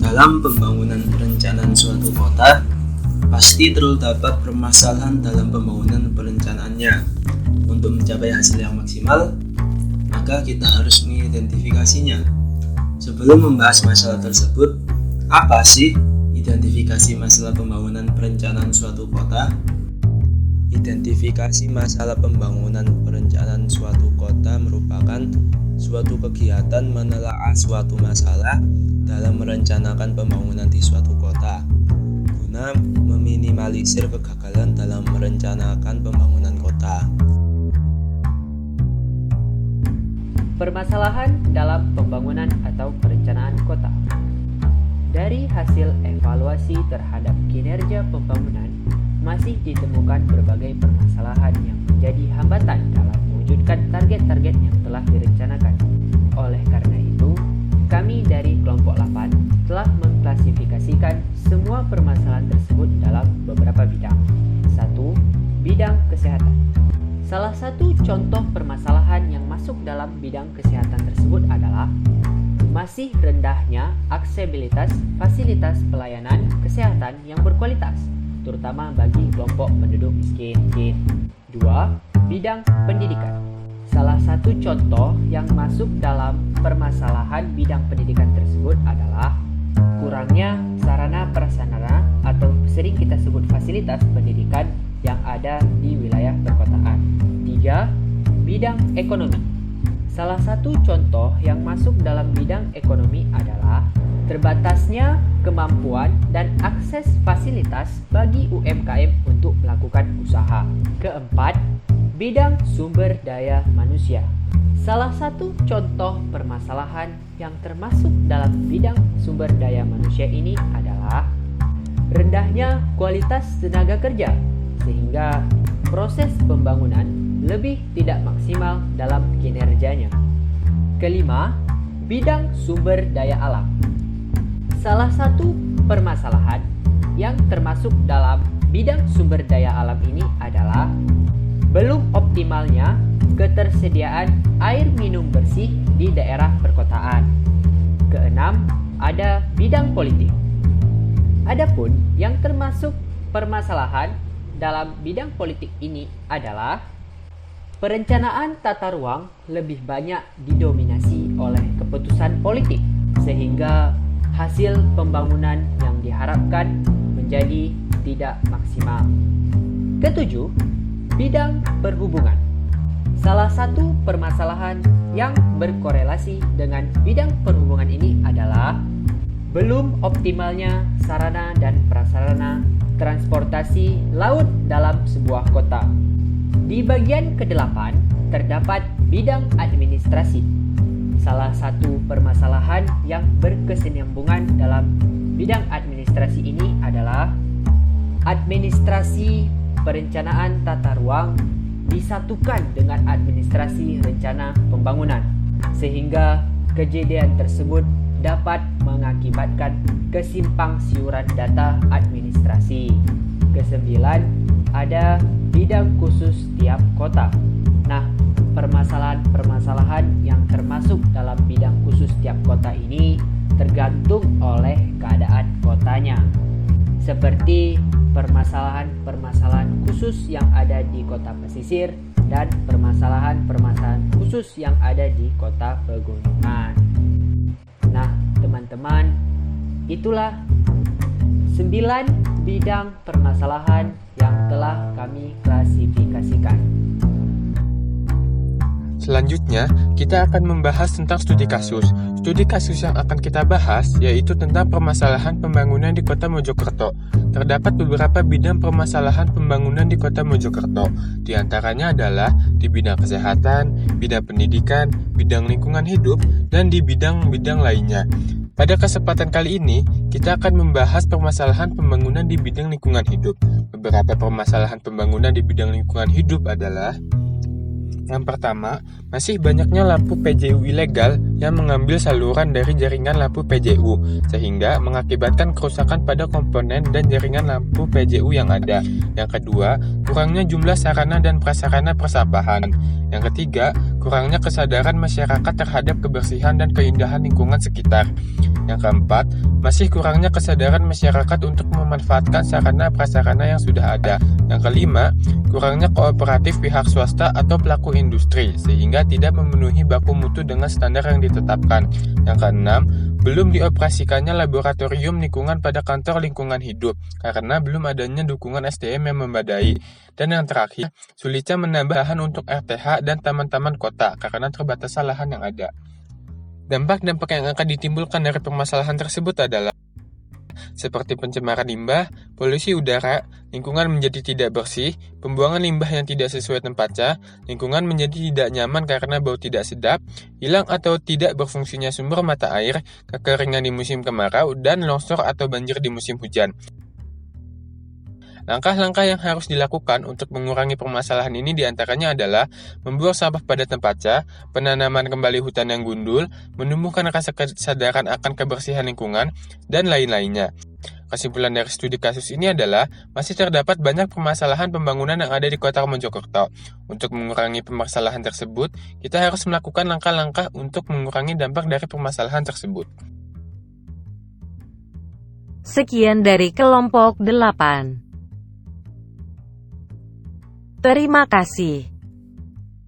Dalam pembangunan perencanaan suatu kota, pasti terdapat permasalahan dalam pembangunan perencanaannya. Untuk mencapai hasil yang maksimal, maka kita harus mengidentifikasinya. Sebelum membahas masalah tersebut, apa sih identifikasi masalah pembangunan perencanaan suatu kota? Identifikasi masalah pembangunan perencanaan suatu kota merupakan suatu kegiatan menelaah suatu masalah dalam merencanakan pembangunan di suatu kota guna meminimalisir kegagalan dalam merencanakan pembangunan kota. Permasalahan dalam pembangunan atau perencanaan kota. Dari hasil evaluasi terhadap kinerja pembangunan, masih ditemukan berbagai permasalahan yang menjadi hambatan dalam mewujudkan target-target yang telah direncanakan. Oleh karena itu, kami dari kelompok 8 telah mengklasifikasikan semua permasalahan tersebut dalam beberapa bidang. 1. Bidang kesehatan. Salah satu contoh permasalahan yang masuk dalam bidang kesehatan tersebut adalah masih rendahnya aksesibilitas fasilitas pelayanan kesehatan yang berkualitas, terutama bagi kelompok penduduk miskin. 2. Bidang pendidikan. Salah satu contoh yang masuk dalam permasalahan bidang pendidikan tersebut adalah kurangnya sarana prasarana atau sering kita sebut fasilitas pendidikan yang ada di wilayah perkotaan. 3. Bidang ekonomi. Salah satu contoh yang masuk dalam bidang ekonomi adalah terbatasnya kemampuan dan akses fasilitas bagi UMKM untuk melakukan usaha. 4. Bidang sumber daya manusia. Salah satu contoh permasalahan yang termasuk dalam bidang sumber daya manusia ini adalah rendahnya kualitas tenaga kerja, sehingga proses pembangunan lebih tidak maksimal dalam kinerjanya. 5. Bidang sumber daya alam. Salah satu permasalahan yang termasuk dalam bidang sumber daya alam ini adalah belum optimalnya ketersediaan air minum bersih di daerah perkotaan. 6. Ada bidang politik. Adapun yang termasuk permasalahan dalam bidang politik ini adalah perencanaan tata ruang lebih banyak didominasi oleh keputusan politik, sehingga hasil pembangunan yang diharapkan menjadi tidak maksimal. 7. Bidang perhubungan. Salah satu permasalahan yang berkorelasi dengan bidang perhubungan ini adalah belum optimalnya sarana dan prasarana transportasi laut dalam sebuah kota. Di bagian ke-8 terdapat bidang administrasi. Salah satu permasalahan yang berkesinambungan dalam bidang administrasi ini adalah administrasi perencanaan tata ruang disatukan dengan administrasi rencana pembangunan, sehingga kejadian tersebut dapat mengakibatkan kesimpangsiuran data administrasi. 9. Ada bidang khusus tiap kota. Nah, permasalahan-permasalahan yang termasuk dalam bidang khusus tiap kota ini tergantung oleh keadaan kotanya, seperti permasalahan-permasalahan khusus yang ada di kota pesisir dan permasalahan-permasalahan khusus yang ada di kota pegunungan. Nah, teman-teman, itulah 9 bidang permasalahan yang telah kami klasifikasikan. Selanjutnya, kita akan membahas tentang studi kasus. Studi kasus yang akan kita bahas yaitu tentang permasalahan pembangunan di Kota Mojokerto. Terdapat beberapa bidang permasalahan pembangunan di Kota Mojokerto. Di antaranya adalah di bidang kesehatan, bidang pendidikan, bidang lingkungan hidup, dan di bidang-bidang lainnya. Pada kesempatan kali ini, kita akan membahas permasalahan pembangunan di bidang lingkungan hidup. Beberapa permasalahan pembangunan di bidang lingkungan hidup adalah: yang pertama, Masih banyaknya lampu PJU ilegal yang mengambil saluran dari jaringan lampu PJU, sehingga mengakibatkan kerusakan pada komponen dan jaringan lampu PJU yang ada. Yang kedua, kurangnya jumlah sarana dan prasarana persampahan. Yang ketiga, kurangnya kesadaran masyarakat terhadap kebersihan dan keindahan lingkungan sekitar. Yang keempat, masih kurangnya kesadaran masyarakat untuk memanfaatkan sarana prasarana yang sudah ada. Yang kelima, kurangnya kooperatif pihak swasta atau pelaku industri, sehingga tidak memenuhi baku mutu dengan standar yang ditetapkan. Yang keenam, belum dioperasikannya laboratorium lingkungan pada kantor lingkungan hidup, karena belum adanya dukungan SDM yang memadai. Dan yang terakhir, sulitnya menambah lahan untuk RTH dan taman-taman kota, karena terbatasnya lahan yang ada. Dampak-dampak yang akan ditimbulkan dari permasalahan tersebut adalah seperti pencemaran limbah, polusi udara, lingkungan menjadi tidak bersih, pembuangan limbah yang tidak sesuai tempatnya, lingkungan menjadi tidak nyaman karena bau tidak sedap, hilang atau tidak berfungsinya sumber mata air, kekeringan di musim kemarau, dan longsor atau banjir di musim hujan. Langkah-langkah yang harus dilakukan untuk mengurangi permasalahan ini diantaranya adalah membuang sampah pada tempatnya, penanaman kembali hutan yang gundul, menumbuhkan rasa kesadaran akan kebersihan lingkungan, dan lain-lainnya. Kesimpulan dari studi kasus ini adalah masih terdapat banyak permasalahan pembangunan yang ada di Kota Mojokerto. Untuk mengurangi permasalahan tersebut, kita harus melakukan langkah-langkah untuk mengurangi dampak dari permasalahan tersebut. Sekian dari kelompok 8. Terima kasih.